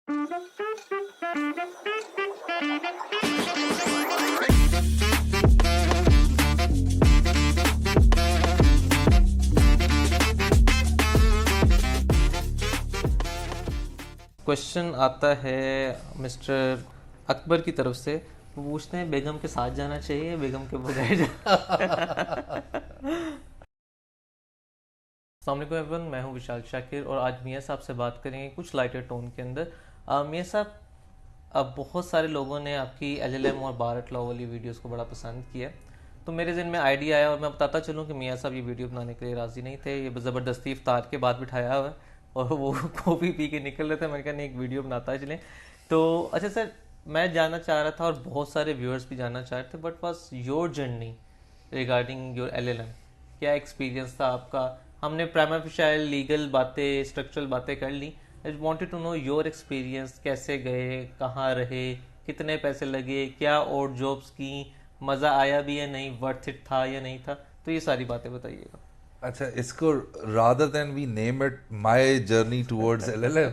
Question आता है mister Akbar की तरफ से। वो पूछते हैं बेगम के साथ जाना चाहिए या बेगम के बगैर अस्सलाम वालेकुम एवरीवन, मैं हूं विशाल शाकिर और आज मियाँ साहब से बात करेंगे कुछ लाइटर टोन के अंदर। मियाँ साहब, अब बहुत सारे लोगों ने आपकी एलएलएम और बार एट लॉ वाली वीडियोस को बड़ा पसंद किया, तो मेरे ज़हन में आइडिया आया और मैं बताता चलूँ कि मियाँ साहब ये वीडियो बनाने के लिए राज़ी नहीं थे। ये ज़बरदस्ती इफ्तार के बाद बिठाया हुआ है और वो कॉफ़ी पी के निकल रहे थे। मैंने कहा नहीं, एक वीडियो बनाता चलें। तो अच्छा सर, मैं जानना चाह रहा था और बहुत सारे व्यूअर्स भी जानना चाह रहे थे, but was your journey regarding your LLM? क्या एक्सपीरियंस था आपका? हमने प्राइमा फिशाइल लीगल बातें, स्ट्रक्चरल बातें कर ली। I wanted to know your experience. कैसे गए, कहाँ रहे, कितने पैसे लगे, क्या और जॉब्स की, मज़ा आया भी या नहीं, वर्थ इट था या नहीं था? तो ये सारी बातें बताइएगा। अच्छा, इसको rather than we name it my journey towards LLM,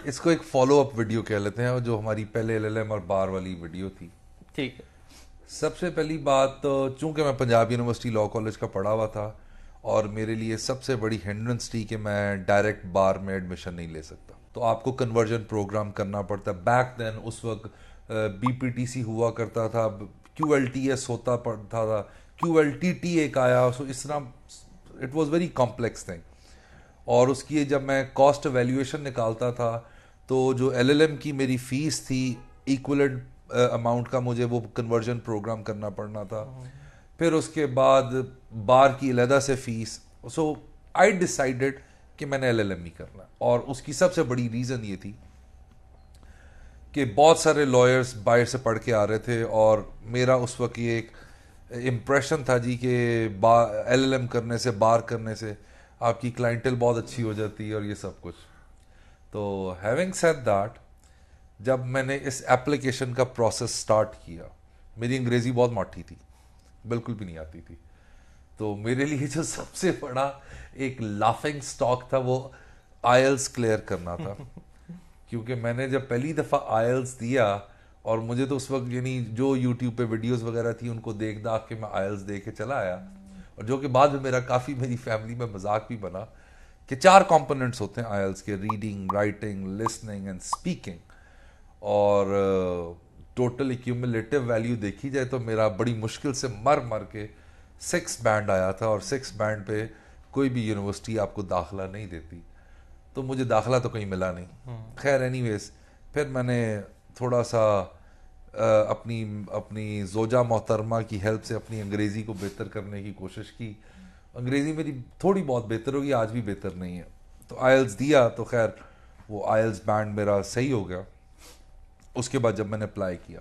इसको एक फॉलो अप वीडियो कह लेते हैं, जो हमारी पहले एलएलएम और बार वाली वीडियो थी। ठीक है। सबसे पहली बात तो, चूंकि मैं पंजाब यूनिवर्सिटी लॉ कॉलेज का पढ़ा हुआ था और मेरे लिए सबसे बड़ी हिंड्रेंस थी कि मैं डायरेक्ट बार में एडमिशन नहीं ले सकता, तो आपको कन्वर्जन प्रोग्राम करना पड़ता। बैक देन उस वक्त बीपीटीसी हुआ करता था, क्यूएलटीएस होता पड़ता था, क्यूएलटीटी एक आया, सो इस तरह it was very complex thing. और उसकी जब मैं कॉस्ट वैल्यूएशन निकालता था तो जो एलएलएम की मेरी फीस थी, इक्वलेंट अमाउंट का मुझे वो कन्वर्जन प्रोग्राम करना पड़ना था। फिर उसके बाद बार की अलहदा से फीस। सो आई डिसाइडेड कि मैंने एलएलएम ही करना, और उसकी सबसे बड़ी रीज़न ये थी कि बहुत सारे लॉयर्स बाहर से पढ़ के आ रहे थे और मेरा उस वक्त ये एक इम्प्रेशन था जी कि एलएलएम करने से, बार करने से आपकी क्लाइंटल बहुत अच्छी हो जाती है और ये सब कुछ। तो हैविंग सेड दैट, जब मैंने इस एप्लीकेशन का प्रोसेस स्टार्ट किया, मेरी अंग्रेज़ी बहुत माठी थी, बिल्कुल भी नहीं आती थी। तो मेरे लिए जो सबसे बड़ा एक लाफिंग स्टॉक था वो आयल्स क्लियर करना था। क्योंकि मैंने जब पहली दफ़ा आयल्स दिया, और मुझे तो उस वक्त यानी जो यूट्यूब पे वीडियोस वगैरह थी उनको देख दाख के मैं आयल्स दे के चला आया, और जो कि बाद में मेरा काफ़ी मेरी फैमिली में मजाक भी बना कि 4 कंपोनेंट्स होते हैं आयल्स के: reading, writing, listening and speaking. और टोटल एक्यूमुलेटिव वैल्यू देखी जाए तो मेरा बड़ी मुश्किल से मर मर के 6 बैंड आया था, और 6 बैंड पे कोई भी यूनिवर्सिटी आपको दाखिला नहीं देती, तो मुझे दाखिला तो कहीं मिला नहीं। खैर एनीवेज, फिर मैंने थोड़ा सा अपनी अपनी जोजा मोहतरमा की हेल्प से अपनी अंग्रेज़ी को बेहतर करने की कोशिश की। अंग्रेज़ी मेरी थोड़ी बहुत बेहतर होगी, आज भी बेहतर नहीं है। तो आयल्स दिया तो खैर वो आयल्स बैंड मेरा सही हो गया। उसके बाद जब मैंने अप्लाई किया,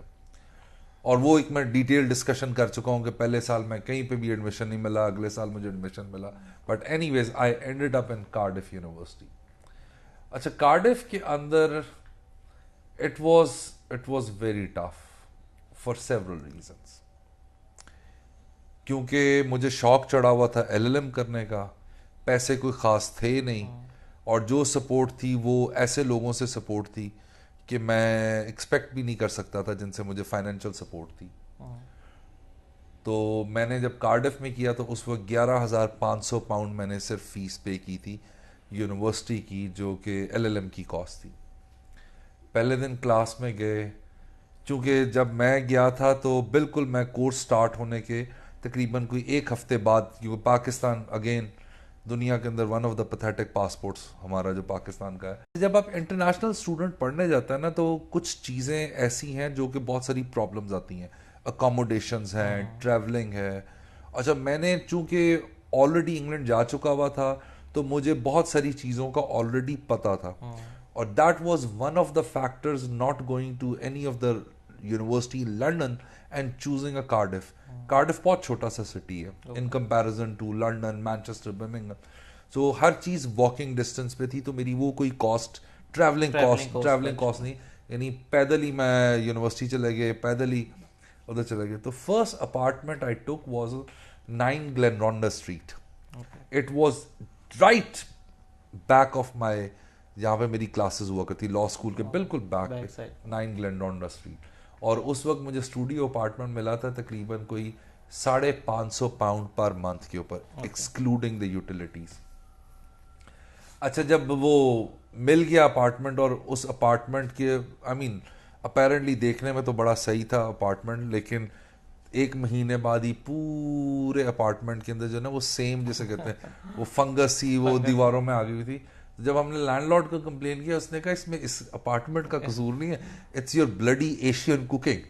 और वो एक मैं डिटेल डिस्कशन कर चुका हूँ कि पहले साल मैं कहीं पे भी एडमिशन नहीं मिला, अगले साल मुझे एडमिशन मिला, but anyways I ended up in Cardiff university. अच्छा, कार्डिफ के अंदर it was very tough for several reasons, क्योंकि मुझे शौक चढ़ा हुआ था एलएलएम करने का, पैसे कोई ख़ास थे नहीं, और जो सपोर्ट थी वो ऐसे लोगों से सपोर्ट थी कि मैं एक्सपेक्ट भी नहीं कर सकता था जिनसे मुझे फाइनेंशियल सपोर्ट थी। तो मैंने जब कार्डिफ में किया तो उस वक्त 11,500 पाउंड मैंने सिर्फ फीस पे की थी यूनिवर्सिटी की, जो कि एलएलएम की कॉस्ट थी। पहले दिन क्लास में गए, चूँकि जब मैं गया था तो बिल्कुल मैं कोर्स स्टार्ट होने के तकरीबन कोई 1 हफ्ते बाद, क्योंकि पाकिस्तान अगेन दुनिया के अंदर one of the pathetic passports हमारा जो पाकिस्तान का है। जब आप इंटरनेशनल स्टूडेंट पढ़ने जाता है ना, तो कुछ चीज़ें ऐसी हैं जो कि बहुत सारी प्रॉब्लम्स आती हैं। अकोमोडेशंस हैं, ट्रैवलिंग है। अच्छा, मैंने चूँकि ऑलरेडी इंग्लैंड जा चुका हुआ था तो मुझे बहुत सारी चीज़ों का ऑलरेडी पता था, और that was one of the factors not going to any of the university in London and choosing a Cardiff. Cardiff बहुत छोटा सा सिटी है in comparison to London, Manchester, Birmingham. So हर चीज़ वॉकिंग डिस्टेंस पे थी, तो मेरी वो कोई कॉस्ट, ट्रैवलिंग कॉस्ट नहीं, यानी पैदल ही मैं यूनिवर्सिटी चले गए, पैदल ही उधर चले गए। तो first apartment I took was 9 Glenronda street. It was right back of my जहाँ पे मेरी क्लासेस हुआ करती, लॉ स्कूल के बिल्कुल बैक बैक पे, साइड। 9 ग्लेनडोना स्ट्रीट। और उस वक्त मुझे स्टूडियो अपार्टमेंट मिला था तकरीबन कोई £550 पर मंथ के ऊपर, एक्सक्लूडिंग द यूटिलिटीज। अच्छा, जब वो मिल गया अपार्टमेंट, और उस अपार्टमेंट के आई मीन अपेरेंटली देखने में तो बड़ा सही था अपार्टमेंट, लेकिन 1 महीने बाद ही पूरे अपार्टमेंट के अंदर जो ना वो सेम, जैसे कहते हैं, वो फंगस सी वो दीवारों में आ गई हुई थी। तो जब हमने लैंडलॉर्ड को कंप्लेन किया, उसने कहा इसमें इस अपार्टमेंट का कसूर नहीं है, it's your bloody Asian cooking,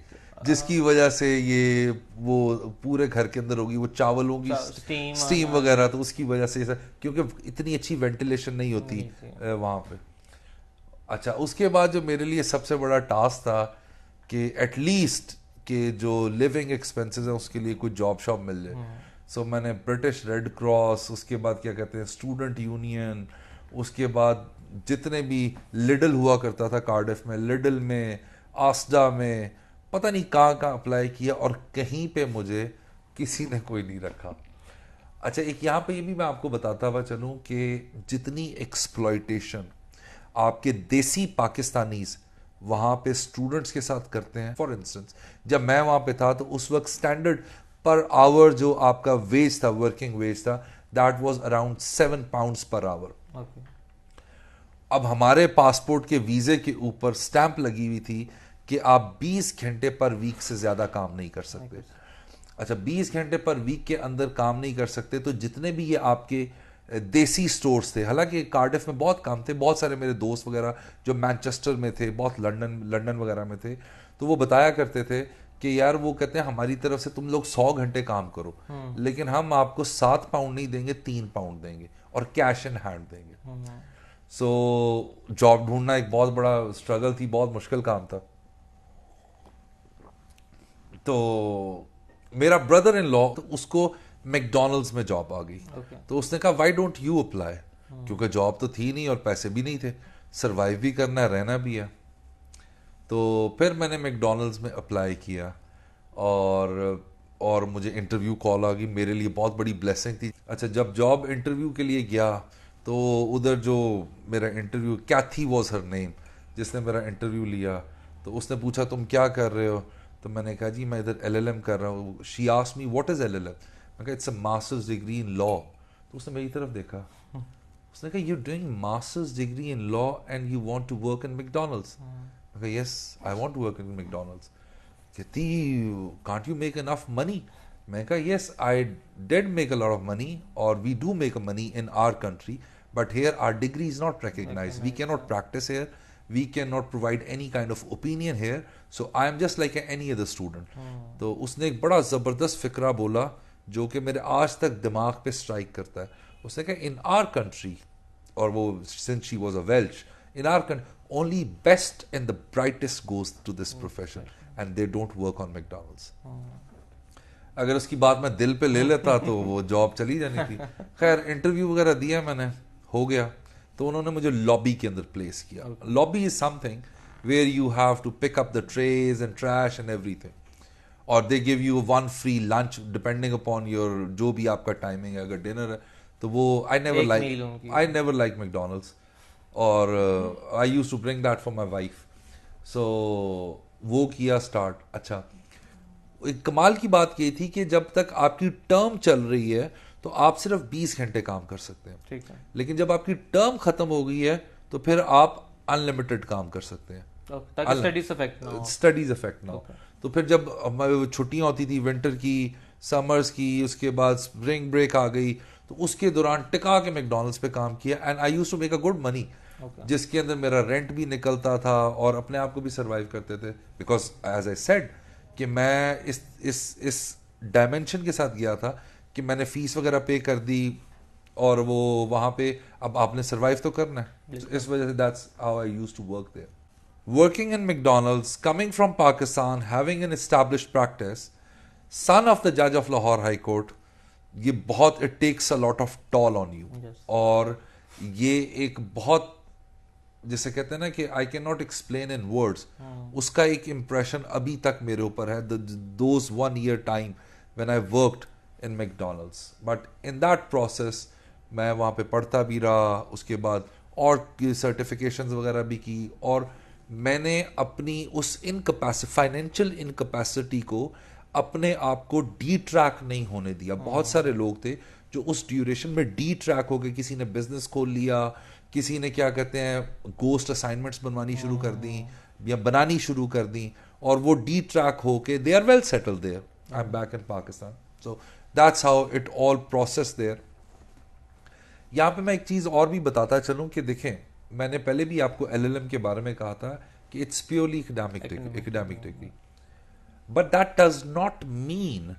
जिसकी वजह से ये वो पूरे घर के अंदर होगी वो चावलों की स्टीम स्टीम वगैरह, तो उसकी वजह से क्योंकि इतनी अच्छी वेंटिलेशन नहीं होती वहाँ पे। अच्छा, उसके बाद जो मेरे लिए सबसे बड़ा टास्क था कि एटलीस्ट कि जो लिविंग एक्सपेंसेस हैं उसके लिए कोई जॉब शॉप मिल जाए। सो मैंने ब्रिटिश रेड क्रॉस, उसके बाद क्या कहते हैं स्टूडेंट यूनियन, उसके बाद जितने भी लिडल हुआ करता था कार्डिफ में, लिडल में, आस्डा में, पता नहीं कहाँ कहाँ अप्लाई किया, और कहीं पे मुझे किसी ने कोई नहीं रखा। अच्छा, एक यहाँ पे ये भी मैं आपको बताता हुआ चलूँ कि जितनी एक्सप्लॉयटेशन आपके देसी पाकिस्तानीज वहाँ पे स्टूडेंट्स के साथ करते हैं, फॉर इंस्टेंस जब मैं वहाँ पे था तो उस वक्त स्टैंडर्ड पर आवर जो आपका वेज था, वर्किंग वेज था, that was around £7 per hour. अब हमारे पासपोर्ट के वीजे के ऊपर स्टैंप लगी हुई थी कि आप 20 घंटे पर वीक से ज्यादा काम नहीं कर सकते। अच्छा, 20 घंटे पर वीक के अंदर काम नहीं कर सकते, तो जितने भी ये आपके देसी स्टोर्स थे, हालांकि कार्डिफ में बहुत काम थे, बहुत सारे मेरे दोस्त वगैरह जो मैनचेस्टर में थे, बहुत लंदन वगैरह में थे, तो वो बताया करते थे कि यार वो कहते हैं हमारी तरफ से तुम लोग 100 घंटे काम करो, लेकिन हम आपको £7 नहीं देंगे, £3 देंगे, और कैश इन हैंड देंगे। सो जॉब ढूंढना एक बहुत बड़ा स्ट्रगल थी, बहुत मुश्किल काम था। तो मेरा ब्रदर इन लॉ, तो उसको मैकडोनल्ड्स में जॉब आ गई। तो उसने कहा व्हाई डोंट यू अप्लाई, क्योंकि जॉब तो थी नहीं और पैसे भी नहीं थे, सरवाइव भी करना है, रहना भी है। तो फिर मैंने मैकडोनल्ड्स में अप्लाई किया, और मुझे इंटरव्यू कॉल आ गई, मेरे लिए बहुत बड़ी ब्लेसिंग थी। अच्छा, जब जॉब इंटरव्यू के लिए गया तो उधर जो मेरा interview, Cathy was her name, जिसने मेरा इंटरव्यू लिया, तो उसने पूछा तुम क्या कर रहे हो, तो मैंने कहा जी मैं इधर LLM कर रहा हूँ। She asked me what is LLM, मैं कहा it's a master's degree in law. तो उसने मेरी तरफ देखा, उसने कहा you doing master's degree in law and you want to work in McDonald's. मैं कहा yes I want to work in McDonald's. कहती can't you make enough money, मैं कहा yes I did make a lot of money, और we do make a money in our country, but here our degree is not recognized, we cannot practice here, we cannot provide any kind of opinion here, so I am just like any other student. तो उसने एक बड़ा ज़बरदस्त फिक्रा बोला जो कि मेरे आज तक दिमाग पे स्ट्राइक करता है। उसने कहा इन आर कंट्री, और वो since she was a Welsh, in our country only best and the brightest goes to this profession and they don't work on McDonald's. अगर उसकी बात मैं दिल पे ले लेता तो वो जॉब चली जानी थी। खैर इंटरव्यू वगैरह दिया मैंने, हो गया, तो उन्होंने मुझे लॉबी के अंदर प्लेस किया। Lobby is something where you have to pick up the trays and trash and everything, और they give you 1 free lunch depending upon your जो भी आपका टाइमिंग है। अगर डिनर है तो वो आई नेवर लाइक मैकडोनल्ड्स, और I used to bring that for my wife. So वो किया स्टार्ट। अच्छा, एक कमाल की बात ये थी कि जब तक आपकी टर्म चल रही है तो आप सिर्फ 20 घंटे काम कर सकते हैं, ठीक है, लेकिन जब आपकी टर्म खत्म हो गई है तो फिर आप अनलिमिटेड काम कर सकते हैं, ताकि स्टडीज इफेक्ट ना हो। तो फिर जब हमारी छुट्टियां होती थी विंटर की, समर्स की, उसके बाद स्प्रिंग ब्रेक आ गई, तो उसके दौरान टिका के मैकडोनल्ड्स पे काम किया, and I used to make a good money, जिसके अंदर मेरा रेंट भी निकलता था और अपने आप को भी सर्वाइव करते थे। बिकॉज एज आई सेड कि मैं इस डायमेंशन के साथ गया था कि मैंने फीस वगैरह पे कर दी, और वो वहाँ पे अब आपने सर्वाइव तो करना है, इस वजह से that's how I used to work there. Working in McDonald's, coming from Pakistan, having an established practice, son of the judge of Lahore High Court, ये बहुत it takes a lot of toll on you. Yes. और ये एक बहुत, जिसे कहते हैं ना कि I cannot explain in words, उसका एक impression अभी तक मेरे ऊपर है, those 1 year time when I worked in McDonald's. But in that process मैं वहाँ पे पढ़ता भी रहा, उसके बाद और सर्टिफिकेशंस वगैरह भी की, और मैंने अपनी उस फाइनेंशियल इनकैपेसिटी को अपने आप को डी ट्रैक नहीं होने दिया। बहुत सारे लोग थे जो उस ड्यूरेशन में डी ट्रैक हो गए, किसी ने बिजनेस खोल लिया, किसी ने क्या कहते हैं गोस्ट असाइनमेंट्स बनवानी शुरू कर दी या बनानी शुरू कर दी, और वो डी ट्रैक होके they are well settled there. I am back in Pakistan, so that's how it all process there. यहाँ पे मैं एक चीज़ और भी बताता चलूँ कि देखें, मैंने पहले भी आपको एलएलएम के बारे में कहा था कि it's purely academic degree, but that does not mean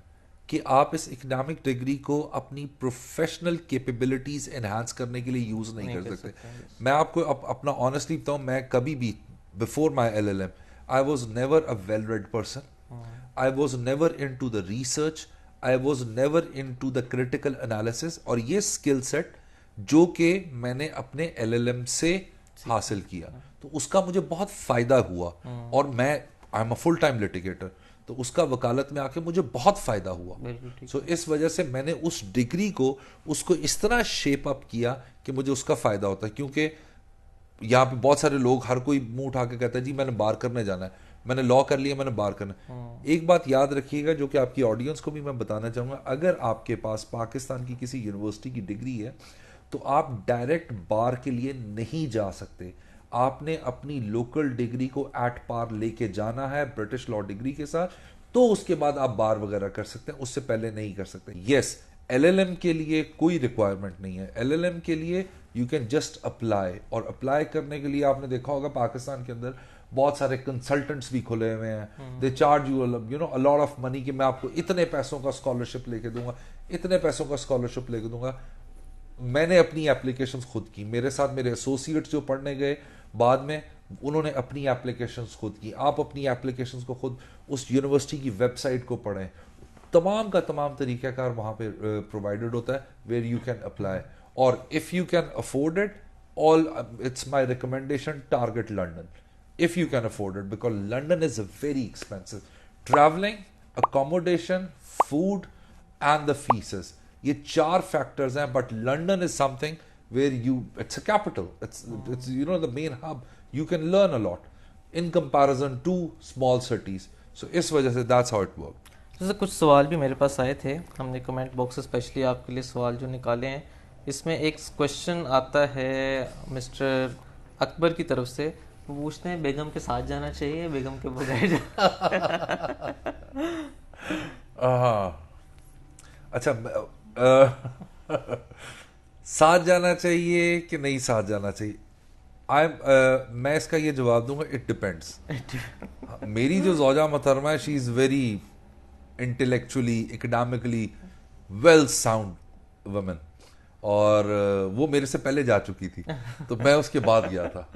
कि आप इस एकेडमिक डिग्री को अपनी प्रोफेशनल कैपेबिलिटीज एनहांस करने के लिए यूज नहीं कर सकते। मैं आपको अपना ऑनेस्टली बताऊं, मैं कभी भी before my LLM I was never a well read person, I was never into the research, I was never into the critical analysis, और ये स्किल सेट जो कि मैंने अपने एलएलएम से हासिल किया, तो उसका मुझे बहुत फायदा हुआ। और मैं I am a full time litigator, तो उसका वकालत में आके मुझे बहुत फायदा हुआ। सो इस वजह से मैंने उस डिग्री को उसको इस तरह शेप अप किया कि मुझे उसका फायदा होता है। क्योंकि यहाँ पे बहुत सारे लोग, हर कोई मुंह उठा के कहता है जी मैंने बार करने जाना है, मैंने लॉ कर लिया, मैंने बार करना। एक बात याद रखिएगा जो कि आपकी ऑडियंस को भी मैं बताना चाहूंगा, अगर आपके पास पाकिस्तान की किसी यूनिवर्सिटी की डिग्री है तो आप डायरेक्ट बार के लिए नहीं जा सकते। आपने अपनी लोकल डिग्री को एट पार लेके जाना है ब्रिटिश लॉ डिग्री के साथ, तो उसके बाद आप बार वगैरह कर सकते हैं, उससे पहले नहीं कर सकते। यस, एलएलएम के लिए कोई रिक्वायरमेंट नहीं है। एलएलएम के लिए यू कैन जस्ट अप्लाई, और अप्लाई करने के लिए आपने देखा होगा पाकिस्तान के अंदर बहुत सारे कंसल्टेंट्स भी खुले हुए हैं। They charge you know a lot of money कि मैं आपको इतने पैसों का स्कॉलरशिप लेके दूंगा, इतने पैसों का स्कॉलरशिप लेके दूंगा। मैंने अपनी एप्लीकेशंस खुद की, मेरे साथ मेरे एसोसिएट्स जो पढ़ने गए बाद में, उन्होंने अपनी एप्लीकेशंस खुद की। आप अपनी एप्लीकेशंस को खुद उस यूनिवर्सिटी की वेबसाइट को पढ़ें, तमाम का तमाम तरीक़ाकार वहाँ पे प्रोवाइडेड होता है वेयर यू कैन अप्लाई। और if you can afford it, all it's my recommendation, target London if you can afford it, because London is a very expensive. Travelling, accommodation, food and the faeces, ये 4 factors हैं, but London is something where it's a capital, it's you know the main hub, you can learn a lot in comparison to small cities, so इस वजह से that's how it works। जैसे कुछ सवाल भी मेरे पास आए थे, हमने कमेंट बॉक्स स्पेशली आपके लिए सवाल जो निकाले हैं। इसमें एक क्वेश्चन आता है मिस्टर अकबर की तरफ से, वो पूछते हैं बेगम के साथ जाना चाहिए, बेगम के बगैर अच्छा, साथ जाना चाहिए कि नहीं साथ जाना चाहिए? मैं इसका ये जवाब दूंगा, इट डिपेंड्स। मेरी जो ज़ौजा मोहतरमा है, she is very intellectually, academically well sound woman, और वो मेरे से पहले जा चुकी थी, तो मैं उसके बाद गया था।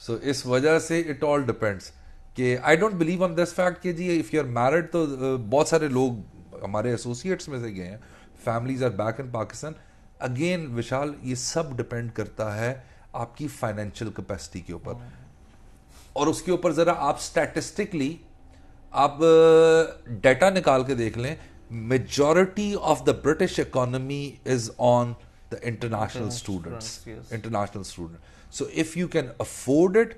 सो इस वजह से इट ऑल डिपेंड्स कि I don't believe on this fact कि जी इफ़ यू आर मैरिड, तो बहुत सारे लोग हमारे एसोसिएट्स में से गए हैं, families are back in Pakistan. Again Vishal, ये सब डिपेंड करता है आपकी फाइनेंशियल कैपेसिटी के ऊपर, और उसके ऊपर जरा आप स्टैटिस्टिकली आप डेटा निकाल के देख लें। Majority of the British economy is on the international student, so if you can afford it,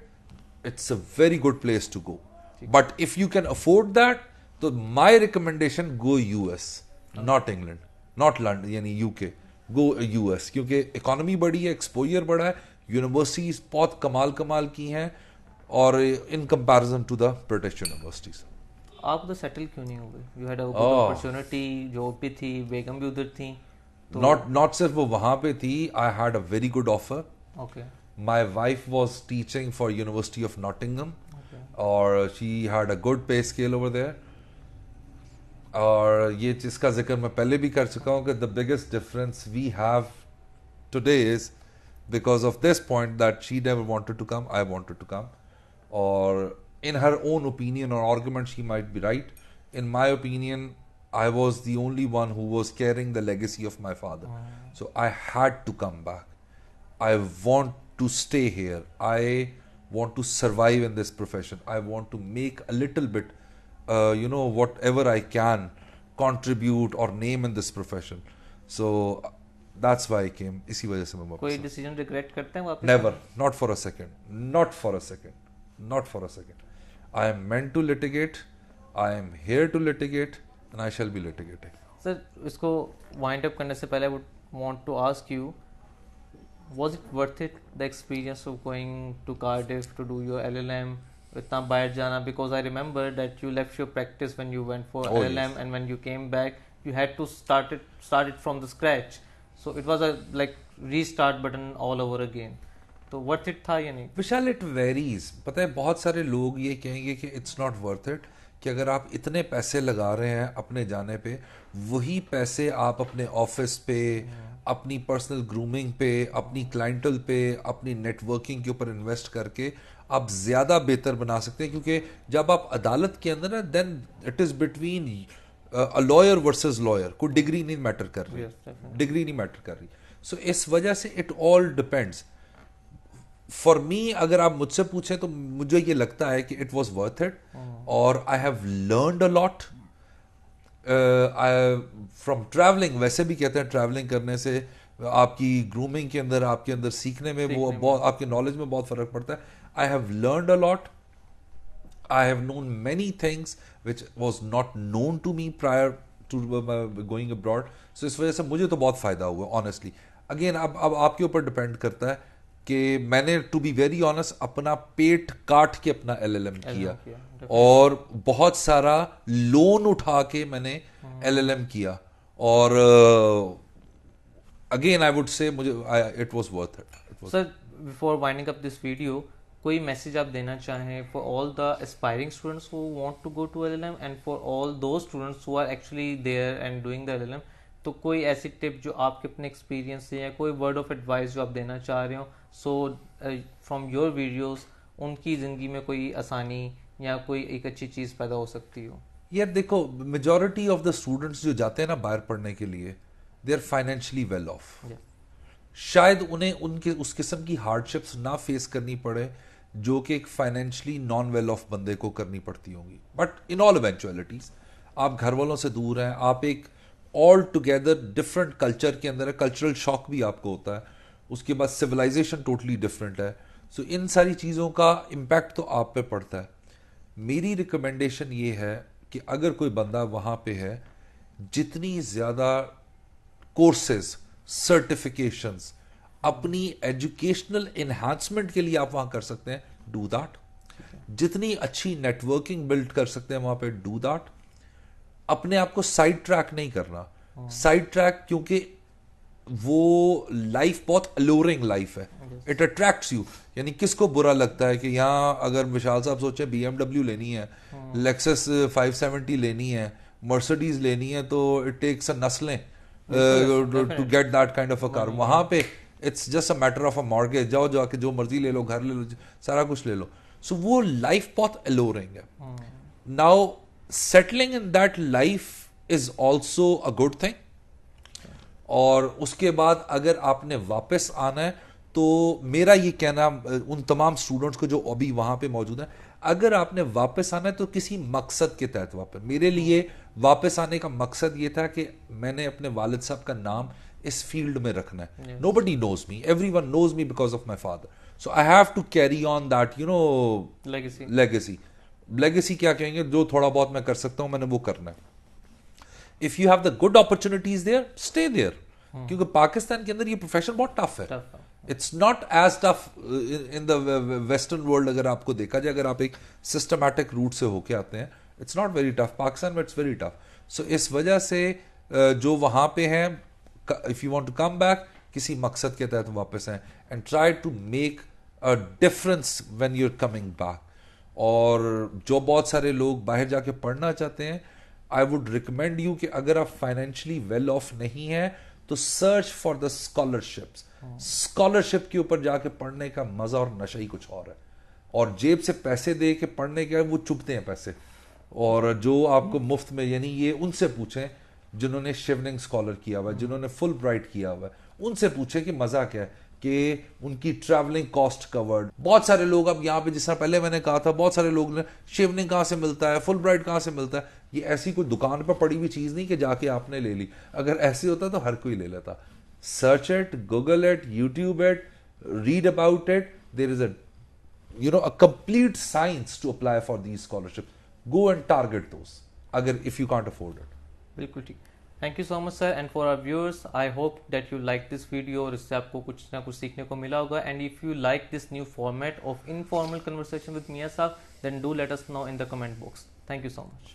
it's a very good place to go. But if you can afford that, तो my recommendation, go US, not England, not London यानी UK, go US, क्योंकि economy बड़ी है, exposure बड़ा है, universities बहुत कमाल की हैं, और in comparison to the British universities. आप तो सेटल क्यों नहीं हो गए? You had a good opportunity, job भी थी, बेगम भी उधर थी, तो नॉट सिर्फ वो वहां पे थी, I had a very good offer. Okay, my wife was teaching for university of Nottingham, और she had a good pay scale over there. और ये जिसका जिक्र मैं पहले भी कर चुका हूँ कि the biggest difference we have today is because of this point that she never wanted to come, I wanted to come, और in her own opinion or argument she might be right. In my opinion, I was the only one who was carrying the legacy of my father, so I had to come back. I want to stay here, I want to survive in this profession, I want to make a little bit whatever I can contribute or name in this profession. So that's why I came, इसी वजह से मैं कोई वापस। Decision regret करते हैं वापस? Never, not for a second, not for a second, not for a second. I am meant to litigate, I am here to litigate and I shall be litigating. Sir, इसको wind up करने से पहले I would want to ask you, was it worth it, the experience of going to Cardiff to do your LLM, इतना बाहर जाना? Because I remember that you left your practice when you went for Oh, LLM, yes. and when you came back you had to start it from the scratch, so it was a like restart button all over again. तो worth it था या नहीं? विशाल, it varies. पता है, बहुत सारे लोग ये कहेंगे कि इट्स नॉट वर्थ इट, कि अगर आप इतने पैसे लगा रहे हैं अपने जाने पे, वही पैसे आप अपने ऑफिस पे, अपनी पर्सनल ग्रूमिंग पे, अपनी क्लाइंटल पे, अपनी नेटवर्किंग के ऊपर इन्वेस्ट करके आप ज़्यादा बेहतर बना सकते हैं। क्योंकि जब आप अदालत के अंदर ना, then it is between a lawyer versus lawyer, कोई डिग्री नहीं मैटर कर रही, Yes, definitely. डिग्री नहीं मैटर कर रही। सो इस वजह से it all depends. For me, अगर आप मुझसे पूछें तो मुझे ये लगता है कि इट वॉज वर्थ इट, और I have learned a lot from travelling. वैसे भी कहते हैं ट्रैवलिंग करने से आपकी ग्रूमिंग के अंदर, आपके अंदर सीखने में वो बहुत, आपके नॉलेज में बहुत फर्क पड़ता है। I have learned a lot, I have known many things which was not known to me prior to going abroad. So इस वजह से मुझे तो बहुत फ़ायदा हुआ honestly. Again, अब आपके ऊपर डिपेंड करता है कि मैंने, टू बी वेरी ऑनेस्ट, अपना पेट काट के अपना LLM किया, और बहुत सारा लोन उठा के मैंने LLM किया, और अगेन आई वुड से मुझे it was worth it. Sir, before winding up this video, कोई मैसेज आप देना चाहें for all the aspiring students who want to go to LLM and for all those students who are actually there and doing the LLM, तो कोई ऐसी tip जो आपके अपने एक्सपीरियंस से, या कोई वर्ड ऑफ एडवाइस जो आप देना चाह रहे हो, सो फ्रॉम योर वीडियोस उनकी ज़िंदगी में कोई आसानी या कोई एक अच्छी चीज़ पैदा हो सकती हो? यार देखो, मेजॉरिटी ऑफ द स्टूडेंट्स जो जाते हैं ना बाहर पढ़ने के लिए, they are financially well off. शायद उन्हें उनके उस किस्म की हार्डशिप्स ना फेस करनी पड़े जो कि एक फाइनेंशियली नॉन वेल ऑफ बंदे को करनी पड़ती होंगी, बट इन ऑल इवेंचुअलिटीज आप घर वालों से दूर हैं, आप एक ऑल टुगेदर डिफरेंट कल्चर के अंदर है, कल्चरल शॉक भी आपको होता है, उसके बाद सिविलाइजेशन टोटली डिफरेंट है। सो इन सारी चीज़ों का इम्पैक्ट तो आप पे पड़ता है। मेरी रिकमेंडेशन ये है कि अगर कोई बंदा वहाँ पे है, जितनी ज़्यादा कोर्सेज, सर्टिफिकेशंस अपनी एजुकेशनल इन्हांसमेंट के लिए आप वहाँ कर सकते हैं, डू दैट। जितनी अच्छी नेटवर्किंग बिल्ड कर सकते हैं वहाँ पे, डू दैट। अपने आप को साइड ट्रैक नहीं करना, साइड ट्रैक, क्योंकि वो लाइफ बहुत अलोरिंग लाइफ है, इट अट्रैक्ट्स यू। यानी किसको बुरा लगता है कि यहाँ अगर विशाल साहब सोचे BMW लेनी है, लेक्सस 570 लेनी है, मर्सिडीज लेनी है, तो इट टेक्स अ नस्लें to get that kind of a car. वहाँ पे it's just a matter of a mortgage, जाओ जाके जो मर्जी ले लो, घर ले लो, सारा कुछ ले लो। सो वो लाइफ बहुत अलोरिंग है। Now settling in that life is also a good thing, और उसके बाद अगर आपने वापस आना है तो मेरा ये कहना उन तमाम स्टूडेंट्स को जो अभी वहां पे मौजूद हैं, अगर आपने वापस आना है तो किसी मकसद के तहत वापस। मेरे लिए वापस आने का मकसद ये था कि मैंने अपने वालिद साहब का नाम इस फील्ड में रखना है। Nobody knows me, everyone knows me because of my father, so I have to carry on that, you know, legacy क्या कहेंगे, जो थोड़ा बहुत मैं कर सकता हूं मैंने वो करना है। If you have the good opportunities there, stay there, क्योंकि पाकिस्तान के अंदर ये प्रोफेशन बहुत टफ है। It's not as tough in the western world. अगर आपको देखा जाए, अगर आप एक सिस्टमैटिक रूट से होके आते हैं, it's not very tough. Pakistan में इट्स वेरी टफ। सो इस वजह से जो वहां पे हैं, if you want to come back, किसी मकसद के तहत वापस आए and try to make a difference when you are coming back. और जो बहुत सारे लोग बाहर जाके पढ़ना चाहते हैं, आई वुड रिकमेंड यू कि अगर आप फाइनेंशियली वेल ऑफ नहीं है तो search for the scholarships. Scholarship के ऊपर जाके पढ़ने का मजा और नशा ही कुछ और है। और जेब से पैसे दे के पढ़ने के वो चुभते हैं पैसे। और जो आपको मुफ्त में, यानी ये उनसे पूछें जिन्होंने शिवनिंग स्कॉलर किया हुआ है, जिन्होंने फुल ब्राइट किया हुआ है, उनसे पूछें कि मजा क्या है, कि उनकी ट्रैवलिंग कॉस्ट कवर्ड। बहुत सारे लोग, अब यहाँ पे जिस तरह पहले मैंने कहा था, बहुत सारे लोग ने शिवनिंग कहाँ से मिलता है, फुल ब्राइट कहाँ से मिलता है, ये ऐसी कोई दुकान पर पड़ी हुई चीज़ नहीं कि जाके आपने ले ली। अगर ऐसे होता तो हर कोई ले लेता। search it, Google it, YouTube it, read about it. There is a complete science to apply for these scholarships. Go and target those if you can't afford it. बिल्कुल ठीक. Thank you so much sir. And for our viewers, I hope that you like this video और इससे आपको कुछ ना कुछ सीखने को मिला होगा. And if you like this new format of informal conversation with Miyan Sahab, then do let us know in the comment box. Thank you so much.